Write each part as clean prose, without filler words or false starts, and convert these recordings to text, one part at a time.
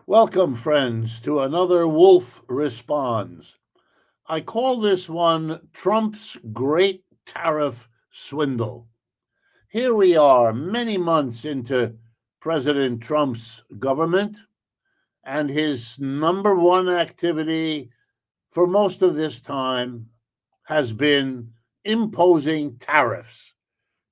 Welcome, friends, to another Wolff Responds. I call this one Trump's Great Tariff Swindle. Here we are, many months into President Trump's government, and his number one activity for most of this time has been imposing tariffs.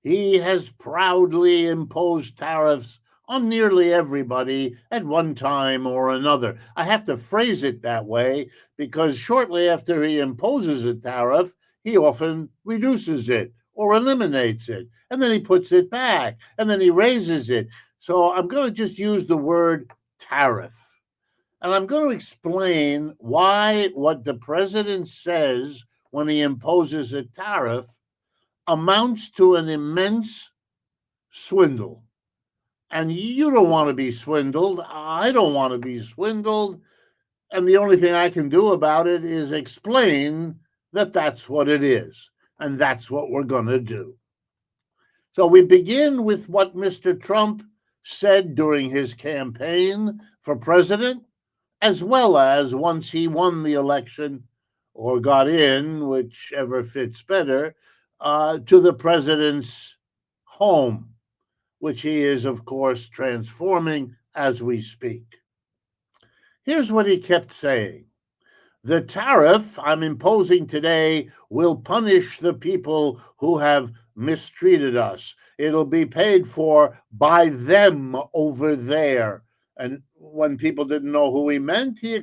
He has proudly imposed tariffs on nearly everybody at one time or another. I have to phrase it that way because shortly after he imposes a tariff, he often reduces it or eliminates it, and then he puts it back, and then he raises it. So I'm going to just use the word tariff. And I'm going to explain why what the president says when he imposes a tariff amounts to an immense swindle. And you don't want to be swindled. I don't want to be swindled. And the only thing I can do about it is explain that that's what it is. And that's what we're going to do. So we begin with what Mr. Trump said during his campaign for president, as well as once he won the election or got in, whichever fits better, to the president's home, which he is, of course, transforming as we speak. Here's what he kept saying. The tariff I'm imposing today will punish the people who have mistreated us. It'll be paid for by them over there. And when people didn't know who he meant, he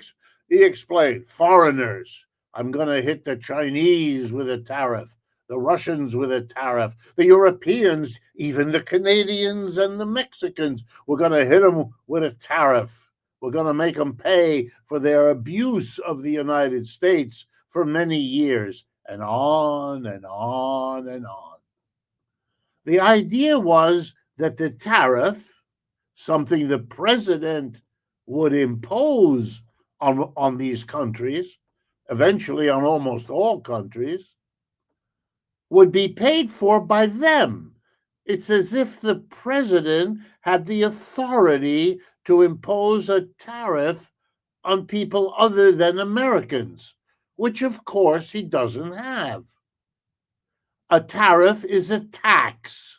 explained foreigners. I'm going to hit the Chinese with a tariff, the Russians with a tariff, the Europeans, even the Canadians and the Mexicans. We're going to hit them with a tariff. We're going to make them pay for their abuse of the United States for many years, and on and on and on. The idea was that the tariff, something the president would impose on these countries, eventually on almost all countries, would be paid for by them. It's as if the president had the authority to impose a tariff on people other than Americans, which of course he doesn't have. A tariff is a tax.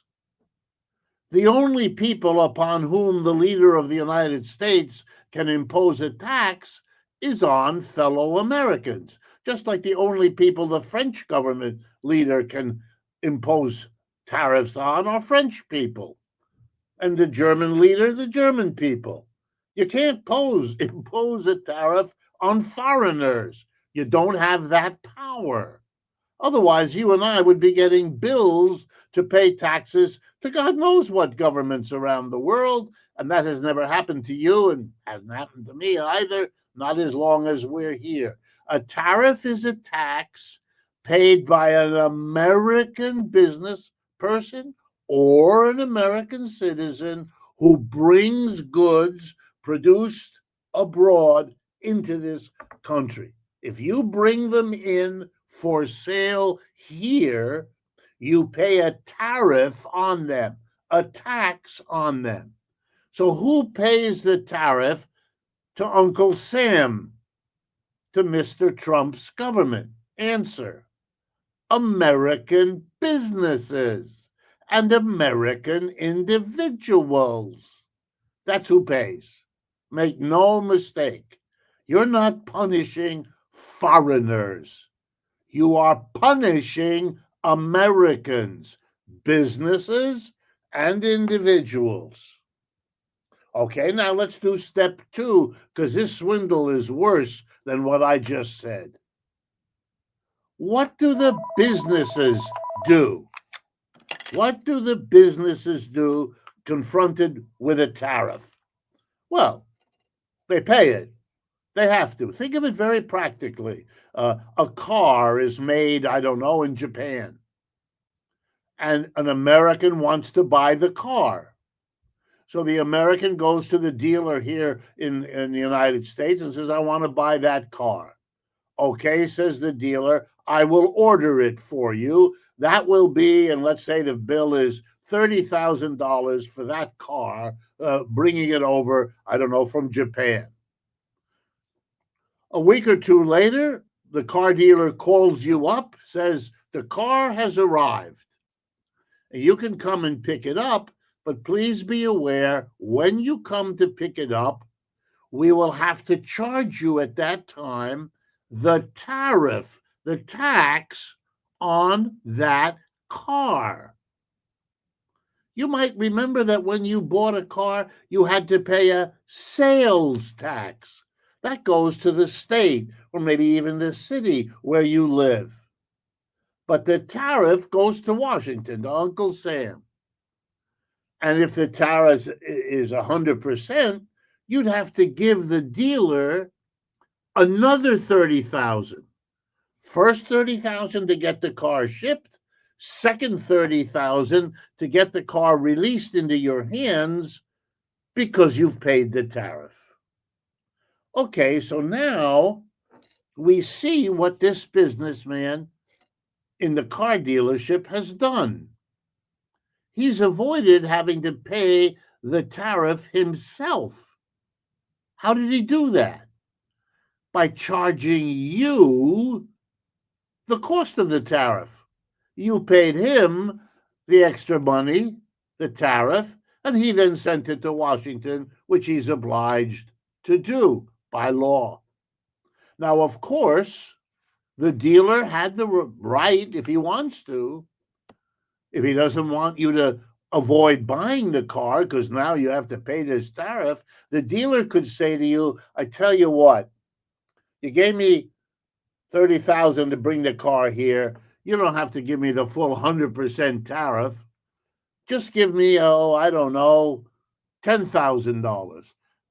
The only people upon whom the leader of the United States can impose a tax is on fellow Americans, just like the only people the French government leader can impose tariffs on are French people, and the German leader, the German people. You can't impose a tariff on foreigners. You don't have that power. Otherwise, you and I would be getting bills to pay taxes to God knows what governments around the world, and that has never happened to you and hasn't happened to me either, not as long as we're here. A tariff is a tax paid by an American business person or an American citizen who brings goods produced abroad into this country. If you bring them in for sale here, you pay a tariff on them, a tax on them. So who pays the tariff to Uncle Sam, to Mr. Trump's government? Answer: American businesses and American individuals. That's who pays. Make no mistake. You're not punishing foreigners. You are punishing Americans, businesses, and individuals. Okay, now let's do step two, because this swindle is worse than what I just said. What do the businesses do? What do the businesses do confronted with a tariff? Well, they pay it. They have to. Think of it very practically. A car is made, I don't know, in Japan, and an American wants to buy the car. So the American goes to the dealer here in the United States and says, I want to buy that car. Okay, says the dealer, I will order it for you. That will be, and let's say the bill is $30,000 for that car, bringing it over, I don't know, from Japan. A week or two later, the car dealer calls you up, says the car has arrived. You can come and pick it up, but please be aware when you come to pick it up, we will have to charge you at that time the tariff, the tax on that car. You might remember that when you bought a car, you had to pay a sales tax. That goes to the state or maybe even the city where you live. But the tariff goes to Washington, to Uncle Sam. And if the tariff is 100%, you'd have to give the dealer another 30,000. First 30,000 to get the car shipped, second 30,000 to get the car released into your hands because you've paid the tariff. Okay, so now we see what this businessman in the car dealership has done. He's avoided having to pay the tariff himself. How did he do that? By charging you the cost of the tariff. You paid him the extra money, the tariff, and he then sent it to Washington, which he's obliged to do by law. Now, of course, the dealer had the right, if he wants to, if he doesn't want you to avoid buying the car because now you have to pay this tariff, the dealer could say to you, I tell you what, you gave me 30,000 to bring the car here. You don't have to give me the full 100% tariff. Just give me, I don't know, $10,000.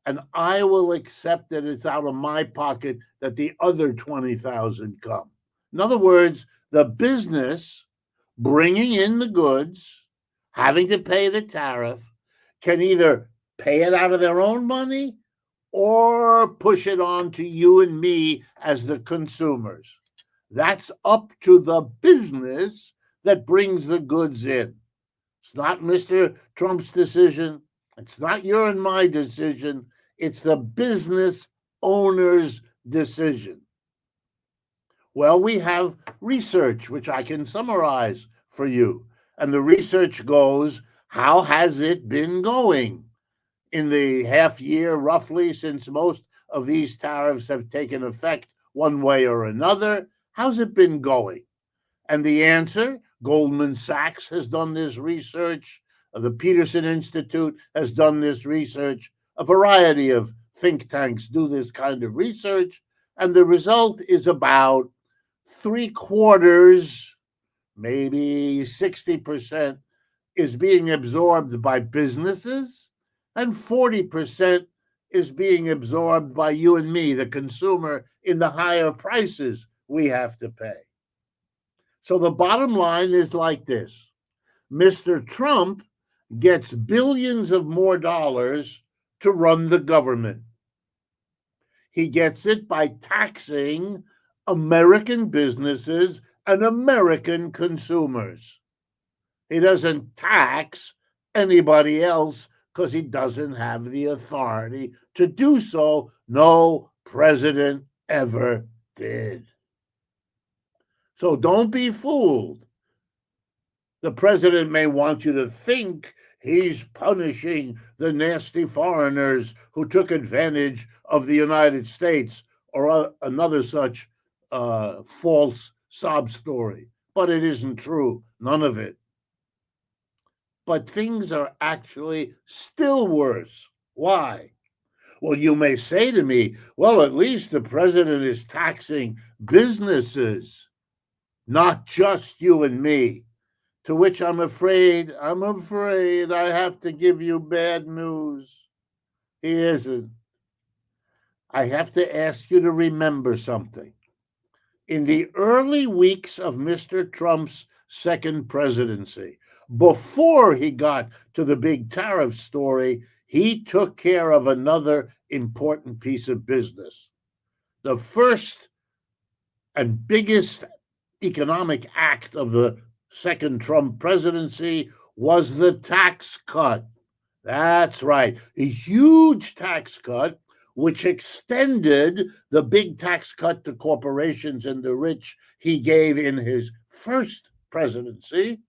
And I will accept that it's out of my pocket that the other 20,000 come. In other words, the business bringing in the goods, having to pay the tariff, can either pay it out of their own money or push it on to you and me as the consumers. That's up to the business that brings the goods in. It's not Mr. Trump's decision. It's not your and my decision. It's the business owner's decision. Well, we have research, which I can summarize for you. And the research goes, how has it been going? In the half year, roughly, since most of these tariffs have taken effect one way or another, how's it been going? And the answer, Goldman Sachs has done this research, the Peterson Institute has done this research, a variety of think tanks do this kind of research, and the result is about 3/4, maybe 60%, is being absorbed by businesses, and 40% is being absorbed by you and me, the consumer, in the higher prices we have to pay. So the bottom line is like this. Mr. Trump gets billions of more dollars to run the government. He gets it by taxing American businesses and American consumers. He doesn't tax anybody else because he doesn't have the authority to do so. No president ever did. So don't be fooled. The president may want you to think he's punishing the nasty foreigners who took advantage of the United States or another such false sob story. But it isn't true, none of it. But things are actually still worse. Why? Well, you may say to me, well, at least the president is taxing businesses, not just you and me. To which I'm afraid I have to give you bad news. He isn't. I have to ask you to remember something. In the early weeks of Mr. Trump's second presidency, before he got to the big tariff story, he took care of another important piece of business. The first and biggest economic act of the second Trump presidency was the tax cut. That's right, a huge tax cut, which extended the big tax cut to corporations and the rich he gave in his first presidency,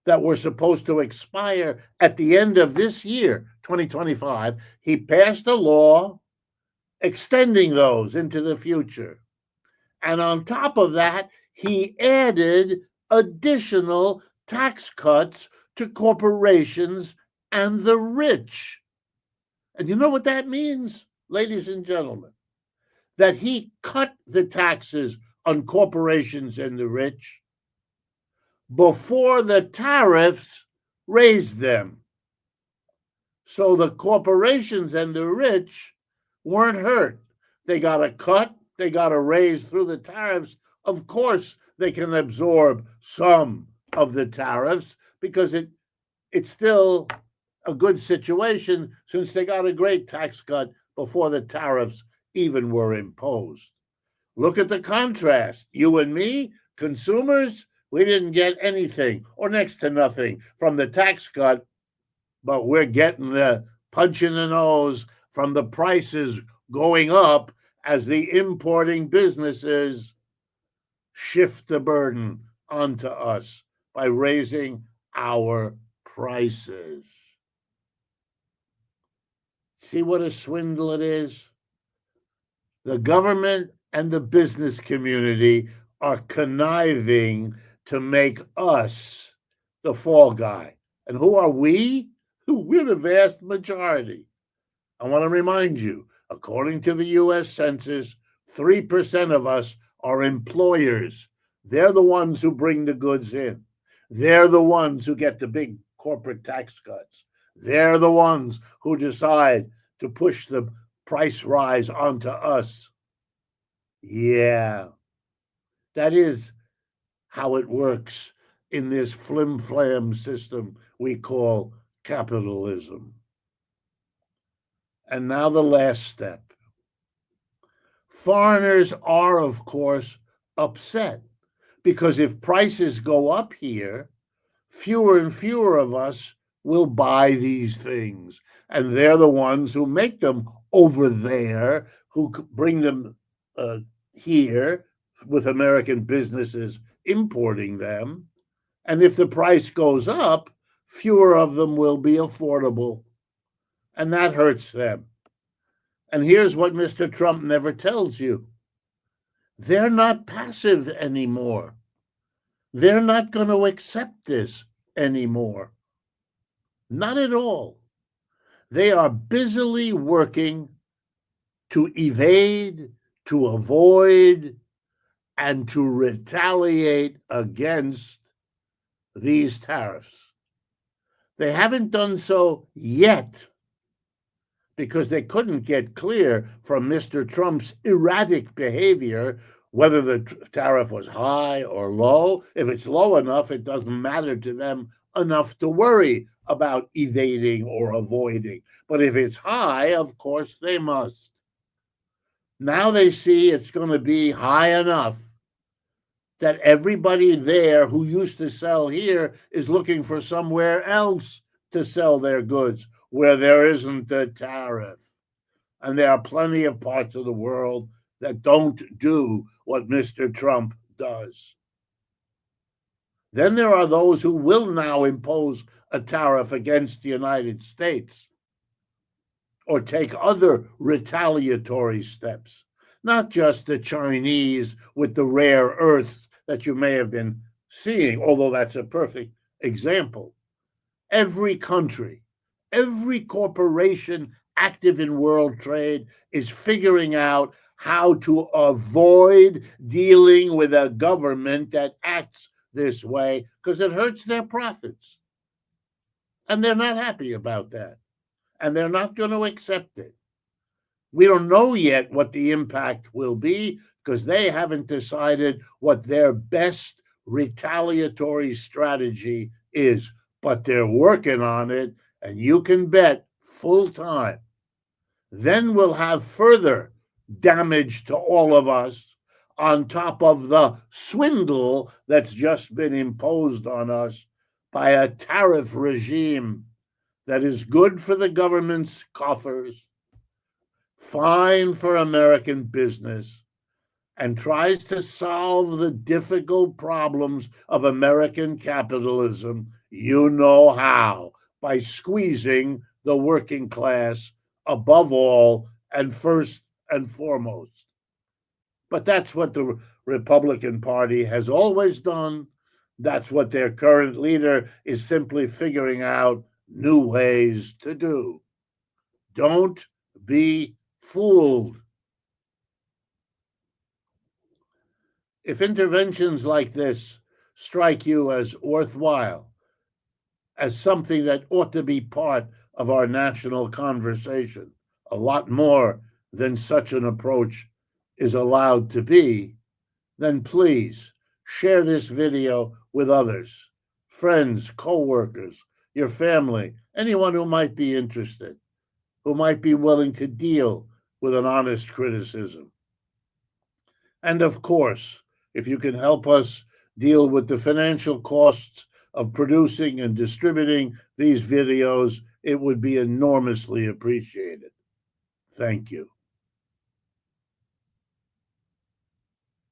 that were supposed to expire at the end of this year, 2025, he passed a law extending those into the future. And on top of that, he added additional tax cuts to corporations and the rich. And you know what that means, ladies and gentlemen? That he cut the taxes on corporations and the rich before the tariffs raised them. So the corporations and the rich weren't hurt. They got a cut, they got a raise through the tariffs. Of course, they can absorb some of the tariffs because it's still a good situation since they got a great tax cut before the tariffs even were imposed. Look at the contrast. You and me, consumers, we didn't get anything or next to nothing from the tax cut, but we're getting the punch in the nose from the prices going up as the importing businesses shift the burden onto us by raising our prices. See what a swindle it is? The government and the business community are conniving to make us the fall guy. And who are we? We're the vast majority. I want to remind you, according to the U.S. Census, 3% of us are employers. They're the ones who bring the goods in. They're the ones who get the big corporate tax cuts. They're the ones who decide to push the price rise onto us. Yeah, that is how it works in this flim-flam system we call capitalism. And now the last step. Foreigners are, of course, upset because if prices go up here, fewer and fewer of us will buy these things. And they're the ones who make them over there, who bring them here with American businesses importing them. And if the price goes up, fewer of them will be affordable. And that hurts them. And here's what Mr. Trump never tells you. They're not passive anymore. They're not going to accept this anymore. Not at all. They are busily working to evade, to avoid, and to retaliate against these tariffs. They haven't done so yet because they couldn't get clear from Mr. Trump's erratic behavior whether the tariff was high or low. If it's low enough, it doesn't matter to them enough to worry about evading or avoiding. But if it's high, of course, they must. Now they see it's going to be high enough that everybody there who used to sell here is looking for somewhere else to sell their goods where there isn't a tariff. And there are plenty of parts of the world that don't do what Mr. Trump does. Then there are those who will now impose a tariff against the United States or take other retaliatory steps, not just the Chinese with the rare earths that you may have been seeing, although that's a perfect example. Every country, every corporation active in world trade is figuring out how to avoid dealing with a government that acts this way because it hurts their profits. And they're not happy about that. And they're not going to accept it. We don't know yet what the impact will be because they haven't decided what their best retaliatory strategy is, but they're working on it, and you can bet full time. Then we'll have further damage to all of us on top of the swindle that's just been imposed on us by a tariff regime that is good for the government's coffers, fine for American business, and tries to solve the difficult problems of American capitalism, you know how, by squeezing the working class above all and first and foremost. But that's what the Republican Party has always done. That's what their current leader is simply figuring out new ways to do. Don't be fooled. If interventions like this strike you as worthwhile, as something that ought to be part of our national conversation, a lot more than such an approach is allowed to be, then please share this video with others, friends, coworkers, your family, anyone who might be interested, who might be willing to deal with an honest criticism. And of course, if you can help us deal with the financial costs of producing and distributing these videos, it would be enormously appreciated. Thank you.